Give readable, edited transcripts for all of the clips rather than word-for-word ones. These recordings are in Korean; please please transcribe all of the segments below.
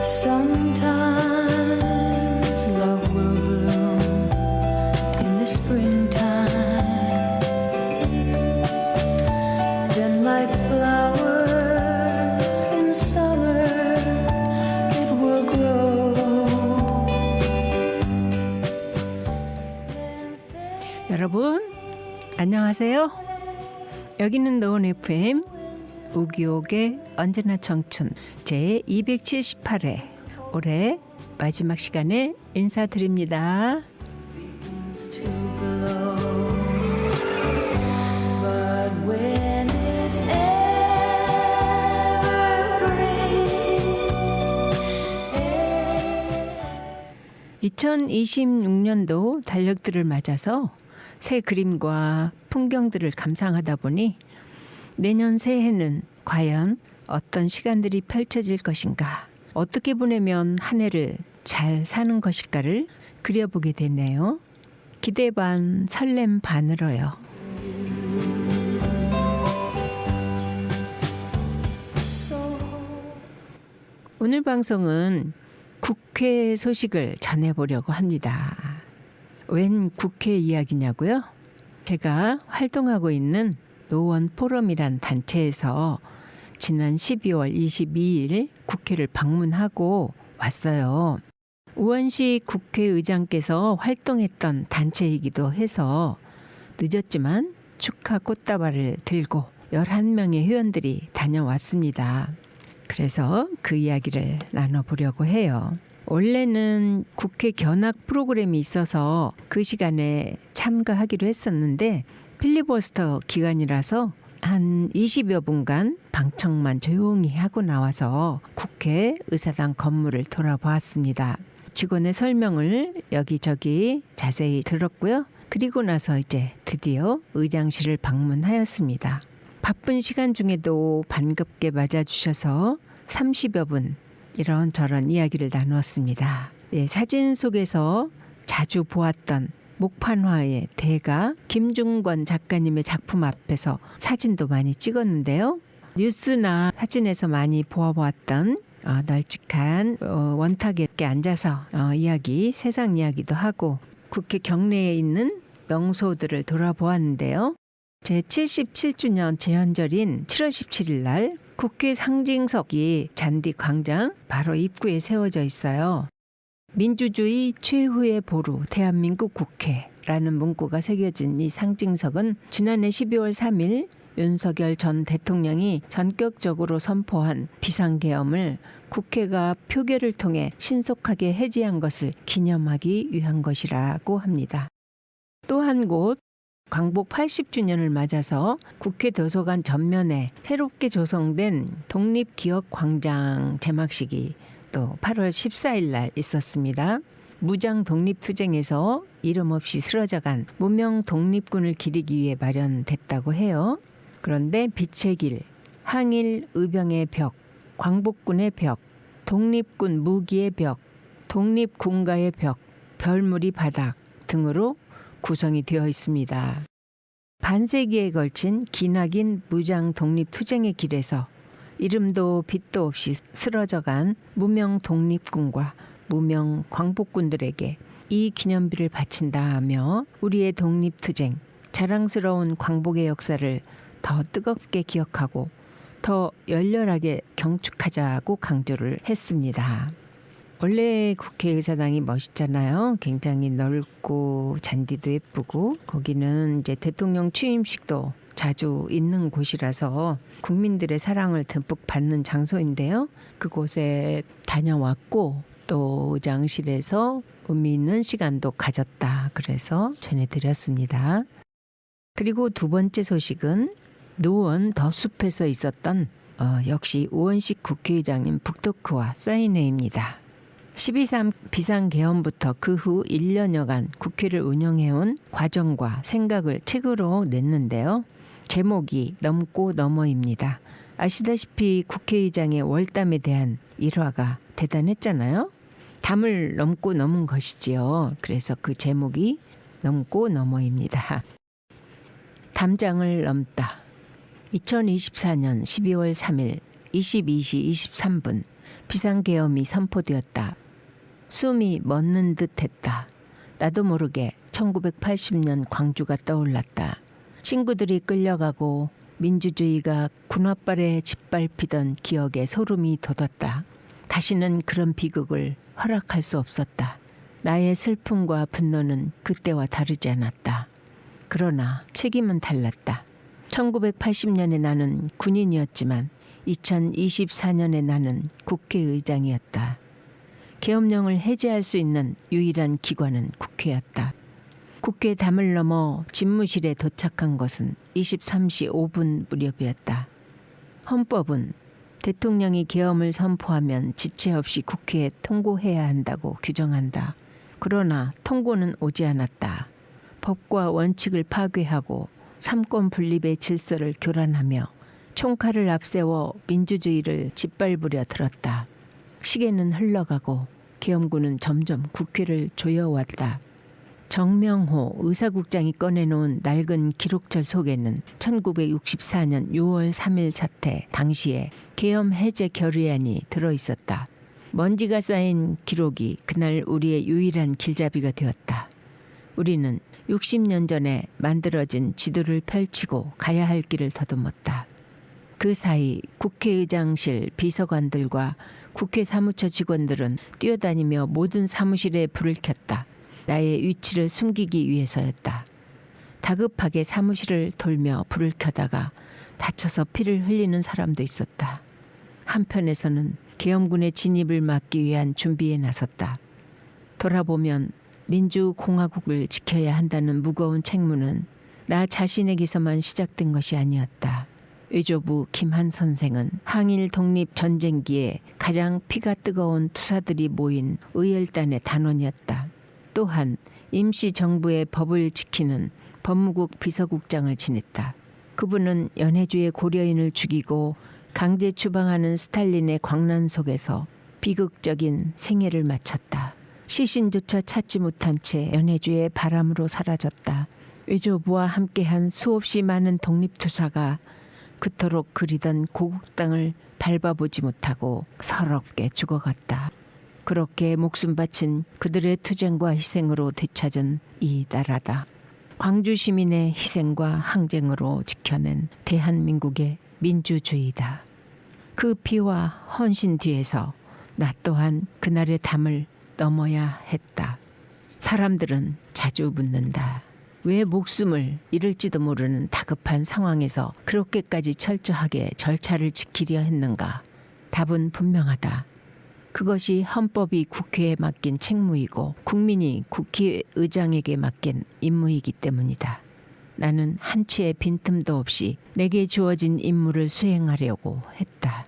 Sometimes love will bloom in the springtime. Then like flowers in summer it will grow. 여러분 안녕하세요. 여기는 노원 FM 우기옥의 언제나 청춘 제 278회 올해 마지막 시간에 인사드립니다. Begins to blow. But when it's evergreen, 2026년도 달력들을 맞아서 새 그림과 풍경들을 감상하다 보니 내년 새해는 과연 어떤 시간들이 펼쳐질 것인가, 어떻게 보내면 한 해를 잘 사는 것일까를 그려보게 되네요. 기대 반 설렘 반으로요. so 오늘 방송은 국회 소식을 전해보려고 합니다. 웬 국회 이야기냐고요? 제가 활동하고 있는 노원 포럼이란 단체에서 지난 12월 22일 국회를 방문하고 왔어요. 우원식 국회의장께서 활동했던 단체이기도 해서 늦었지만 축하 꽃다발을 들고 11명의 회원들이 다녀왔습니다. 그래서 그 이야기를 나눠보려고 해요. 원래는 국회 견학 프로그램이 있어서 그 시간에 참가하기로 했었는데 필리버스터 기간이라서 한 20여 분간 방청만 조용히 하고 나와서 국회 의사당 건물을 돌아보았습니다. 직원의 설명을 여기저기 자세히 들었고요. 그리고 나서 이제 드디어 의장실을 방문하였습니다. 바쁜 시간 중에도 반갑게 맞아주셔서 30여 분 이런저런 이야기를 나누었습니다. 사진 속에서 자주 보았던 목판화의 대가 김중권 작가님의 작품 앞에서 사진도 많이 찍었는데요. 뉴스나 사진에서 많이 보아보았던 널찍한 원탁에 앉아서 세상 이야기도 하고 국회 경내에 있는 명소들을 돌아보았는데요. 제 77주년 제헌절인 7월 17일 날 국회 상징석이 잔디 광장 바로 입구에 세워져 있어요. 민주주의 최후의 보루 대한민국 국회라는 문구가 새겨진 이 상징석은 지난해 12월 3일 윤석열 전 대통령이 전격적으로 선포한 비상계엄을 국회가 표결을 통해 신속하게 해제한 것을 기념하기 위한 것이라고 합니다. 또 한 곳 광복 80주년을 맞아서 국회 도서관 전면에 새롭게 조성된 독립기억광장 개막식이 또 8월 14일 날 있었습니다. 무장 독립투쟁에서 이름 없이 쓰러져간 무명 독립군을 기리기 위해 마련됐다고 해요. 그런데 빛의 길, 항일 의병의 벽, 광복군의 벽, 독립군 무기의 벽, 독립군가의 벽, 별무리 바닥 등으로 구성이 되어 있습니다. 반세기에 걸친 기나긴 무장 독립투쟁의 길에서 이름도 빛도 없이 쓰러져간 무명 독립군과 무명 광복군들에게 이 기념비를 바친다 하며 우리의 독립투쟁, 자랑스러운 광복의 역사를 더 뜨겁게 기억하고 더 열렬하게 경축하자고 강조를 했습니다. 원래 국회의사당이 멋있잖아요. 굉장히 넓고 잔디도 예쁘고 거기는 이제 대통령 취임식도 자주 있는 곳이라서 국민들의 사랑을 듬뿍 받는 장소인데요. 그곳에 다녀왔고 또 의장실에서 의미 있는 시간도 가졌다. 그래서 전해드렸습니다. 그리고 두 번째 소식은 노원 더 숲에서 있었던 역시 우원식 국회의장님 북토크와 사인회입니다. 12.3 비상계엄부터 그 후 1년여간 국회를 운영해온 과정과 생각을 책으로 냈는데요. 제목이 넘고 넘어입니다. 아시다시피 국회의장의 월담에 대한 일화가 대단했잖아요. 담을 넘고 넘은 것이지요. 그래서 그 제목이 넘고 넘어입니다. 담장을 넘다. 2024년 12월 3일 22시 23분 비상계엄이 선포되었다. 숨이 멎는 듯했다. 나도 모르게 1980년 광주가 떠올랐다. 친구들이 끌려가고 민주주의가 군홧발에 짓밟히던 기억에 소름이 돋았다. 다시는 그런 비극을 허락할 수 없었다. 나의 슬픔과 분노는 그때와 다르지 않았다. 그러나 책임은 달랐다. 1980년에 나는 군인이었지만 2024년에 나는 국회의장이었다. 계엄령을 해제할 수 있는 유일한 기관은 국회였다. 국회 담을 넘어 집무실에 도착한 것은 23시 5분 무렵이었다. 헌법은 대통령이 계엄을 선포하면 지체 없이 국회에 통고해야 한다고 규정한다. 그러나 통고는 오지 않았다. 법과 원칙을 파괴하고 삼권 분립의 질서를 교란하며 총칼을 앞세워 민주주의를 짓밟으려 들었다. 시계는 흘러가고 계엄군은 점점 국회를 조여왔다. 정명호 의사국장이 꺼내놓은 낡은 기록철 속에는 1964년 6월 3일 사태 당시에 계엄 해제 결의안이 들어있었다. 먼지가 쌓인 기록이 그날 우리의 유일한 길잡이가 되었다. 우리는 60년 전에 만들어진 지도를 펼치고 가야 할 길을 더듬었다. 그 사이 국회의장실 비서관들과 국회 사무처 직원들은 뛰어다니며 모든 사무실에 불을 켰다. 나의 위치를 숨기기 위해서였다. 다급하게 사무실을 돌며 불을 켜다가 다쳐서 피를 흘리는 사람도 있었다. 한편에서는 계엄군의 진입을 막기 위한 준비에 나섰다. 돌아보면 민주공화국을 지켜야 한다는 무거운 책무는 나 자신에게서만 시작된 것이 아니었다. 외조부 김한 선생은 항일 독립 전쟁기에 가장 피가 뜨거운 투사들이 모인 의열단의 단원이었다. 또한 임시정부의 법을 지키는 법무국 비서국장을 지냈다. 그분은 연해주의 고려인을 죽이고 강제 추방하는 스탈린의 광란 속에서 비극적인 생애를 마쳤다. 시신조차 찾지 못한 채 연해주의 바람으로 사라졌다. 외조부와 함께한 수없이 많은 독립투사가 그토록 그리던 고국 땅을 밟아보지 못하고 서럽게 죽어갔다. 그렇게 목숨 바친 그들의 투쟁과 희생으로 되찾은 이 나라다. 광주 시민의 희생과 항쟁으로 지켜낸 대한민국의 민주주의다. 그 피와 헌신 뒤에서 나 또한 그날의 담을 넘어야 했다. 사람들은 자주 묻는다. 왜 목숨을 잃을지도 모르는 다급한 상황에서 그렇게까지 철저하게 절차를 지키려 했는가? 답은 분명하다. 그것이 헌법이 국회에 맡긴 책무이고 국민이 국회의장에게 맡긴 임무이기 때문이다. 나는 한치의 빈틈도 없이 내게 주어진 임무를 수행하려고 했다.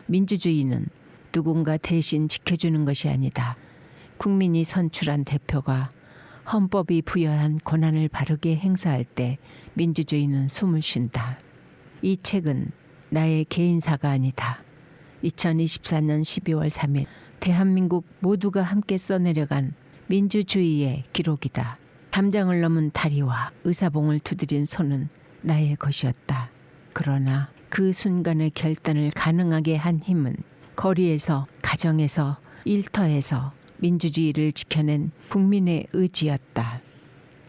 민주주의는 누군가 대신 지켜주는 것이 아니다. 국민이 선출한 대표가 헌법이 부여한 권한을 바르게 행사할 때 민주주의는 숨을 쉰다. 이 책은 나의 개인사가 아니다. 2024년 12월 3일 대한민국 모두가 함께 써내려간 민주주의의 기록이다. 담장을 넘은 다리와 의사봉을 두드린 손은 나의 것이었다. 그러나 그 순간의 결단을 가능하게 한 힘은 거리에서, 가정에서, 일터에서 민주주의를 지켜낸 국민의 의지였다.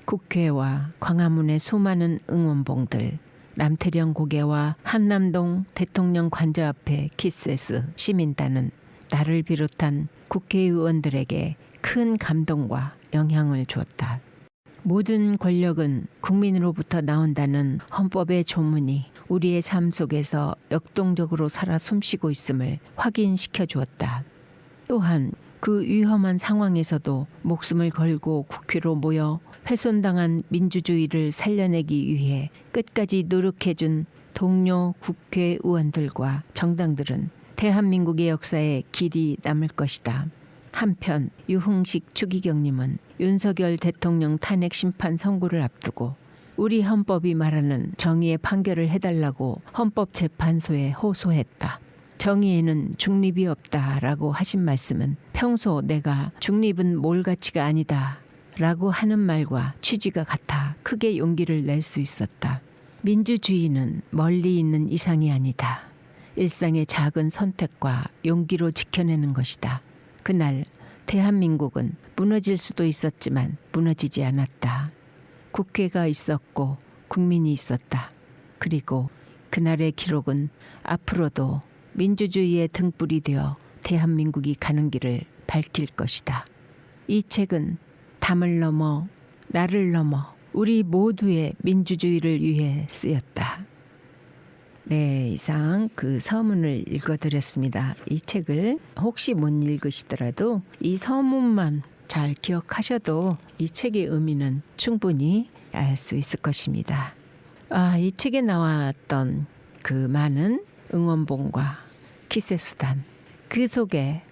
국회와 광화문의 수많은 응원봉들, 남태령 고개와 한남동 대통령 관저 앞에 키스스 시민단은 나를 비롯한 국회의원들에게 큰 감동과 영향을 주었다. 모든 권력은 국민으로부터 나온다는 헌법의 조문이 우리의 삶 속에서 역동적으로 살아 숨쉬고 있음을 확인시켜 주었다. 또한 그 위험한 상황에서도 목숨을 걸고 국회로 모여 훼손당한 민주주의를 살려내기 위해 끝까지 노력해준 동료 국회의원들과 정당들은 대한민국의 역사에 길이 남을 것이다. 한편 유흥식 추기경님은 윤석열 대통령 탄핵 심판 선고를 앞두고 우리 헌법이 말하는 정의의 판결을 해달라고 헌법재판소에 호소했다. 정의에는 중립이 없다라고 하신 말씀은 평소 내가 중립은 몰 가치가 아니다 라고 하는 말과 취지가 같아 크게 용기를 낼 수 있었다. 민주주의는 멀리 있는 이상이 아니다. 일상의 작은 선택과 용기로 지켜내는 것이다. 그날 대한민국은 무너질 수도 있었지만 무너지지 않았다. 국회가 있었고 국민이 있었다. 그리고 그날의 기록은 앞으로도 민주주의의 등불이 되어 대한민국이 가는 길을 밝힐 것이다. 이 책은 담을 넘어 나를 넘어 우리 모두의 민주주의를 위해 쓰였다. 네, 이상 그 서문을 읽어드렸습니다. 이 책을 혹시 못 읽으시더라도 이 서문만 잘 기억하셔도 이 책의 의미는 충분히 알 수 있을 것입니다. 이 책에 나왔던 그 많은 응원봉과 키세수단, 그 속에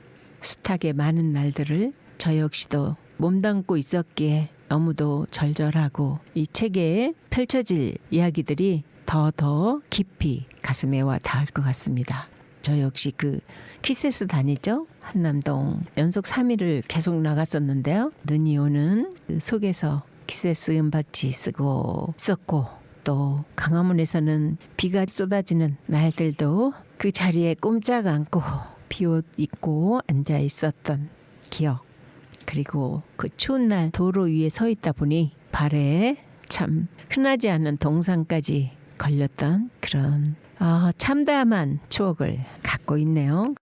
숱하게 많은 날들을 저 역시도 몸담고 있었기에 너무도 절절하고 이 책에 펼쳐질 이야기들이 더 깊이 가슴에 와 닿을 것 같습니다. 저 역시 그 키세수단이죠. 한남동 연속 3일을 계속 나갔었는데요. 눈이 오는 그 속에서 키세스 음박지 쓰고 있었고, 또 강화문에서는 비가 쏟아지는 날들도 그 자리에 꼼짝 않고 비옷 입고 앉아 있었던 기억, 그리고 그 추운 날 도로 위에 서 있다 보니 발에 참 흔하지 않은 동상까지 걸렸던 그런 참담한 추억을 갖고 있네요.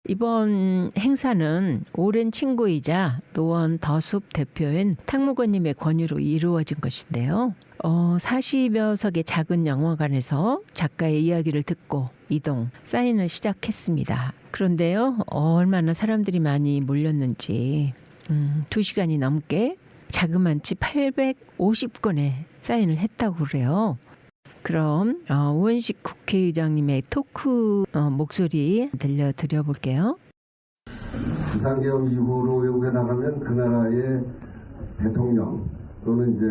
이번 행사는 오랜 친구이자 노원 더숲 대표인 탕무거님의 권유로 이루어진 것인데요. 40여 석의 작은 영화관에서 작가의 이야기를 듣고 이동, 사인을 시작했습니다. 그런데요, 얼마나 사람들이 많이 몰렸는지 2시간이 넘게 자그만치 850건의 사인을 했다고 그래요. 그럼 우원식 국회의장님의 토크 목소리 들려드려 볼게요. 비상계엄 이후로 외국에 나가면 그 나라의 대통령 또는 이제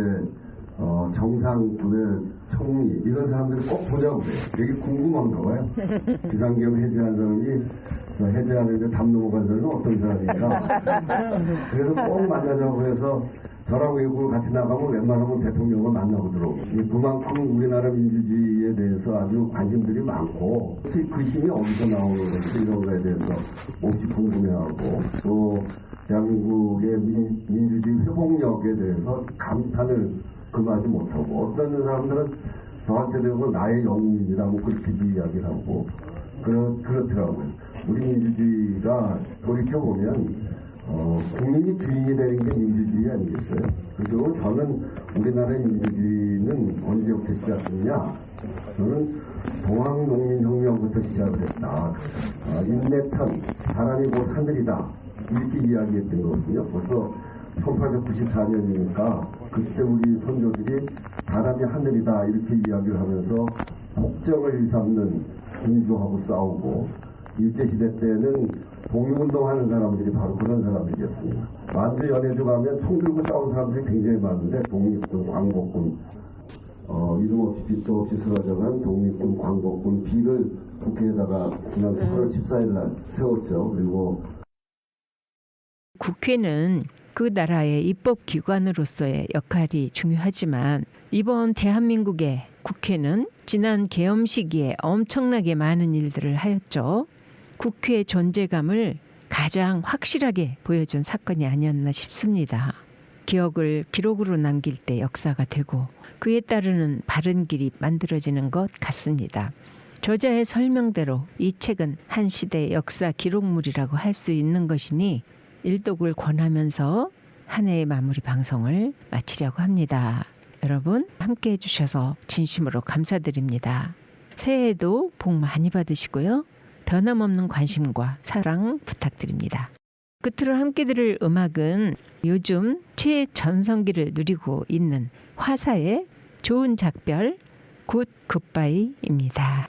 정상부의 총리 이런 사람들이 꼭 보자고 그래요. 되게 궁금한가 봐요. 비상계엄 해제한 사람이 해제하는데 담 넘어간 사람은 어떤 사람인가. 그래서 꼭 만나자고 해서 저랑 외국을 같이 나가면 웬만하면 대통령을 만나고 들어오고, 그만큼 우리나라 민주주의에 대해서 아주 관심들이 많고 그 힘이 어디서 나오는 것이 이런 거에 대해서 몹시 궁금해하고, 또 대한민국의 민주주의 회복력에 대해서 감탄을 금하지 못하고, 어떤 사람들은 저한테 대고 나의 영웅이라고 그렇게 이야기를 하고 그렇더라고요. 우리 민주주의가 돌이켜보면 국민이 주인이 되는 게 민주주의 아니겠어요? 그리고 저는 우리나라의 민주주의는 언제부터 시작했냐? 저는 동학농민혁명부터 시작을 했다. 인내천, 사람이 곧 하늘이다. 이렇게 이야기했던 거거든요. 벌써 1894년이니까 그때 우리 선조들이 사람이 하늘이다 이렇게 이야기를 하면서 폭정을 일삼는 민주하고 싸우고, 일제시대 때는 독립운동하는 사람들이 바로 그런 사람들이었습니다. 만주 연해주 가면 총 들고 싸운 사람들이 굉장히 많은데, 독립군, 광복군, 이름 없이 빛도 없이 쓰러져간 독립군, 광복군 비를 국회에다가 지난 8월 14일 날 세웠죠. 그리고 국회는 그 나라의 입법기관으로서의 역할이 중요하지만 이번 대한민국의 국회는 지난 계엄 시기에 엄청나게 많은 일들을 하였죠. 국회의 존재감을 가장 확실하게 보여준 사건이 아니었나 싶습니다. 기억을 기록으로 남길 때 역사가 되고 그에 따르는 바른 길이 만들어지는 것 같습니다. 저자의 설명대로 이 책은 한 시대의 역사 기록물이라고 할 수 있는 것이니 일독을 권하면서 한 해의 마무리 방송을 마치려고 합니다. 여러분 함께 해주셔서 진심으로 감사드립니다. 새해에도 복 많이 받으시고요. 변함없는 관심과 사랑 부탁드립니다. 끝으로 함께 들을 음악은 요즘 최전성기를 누리고 있는 화사의 좋은 작별 굿 굿바이입니다.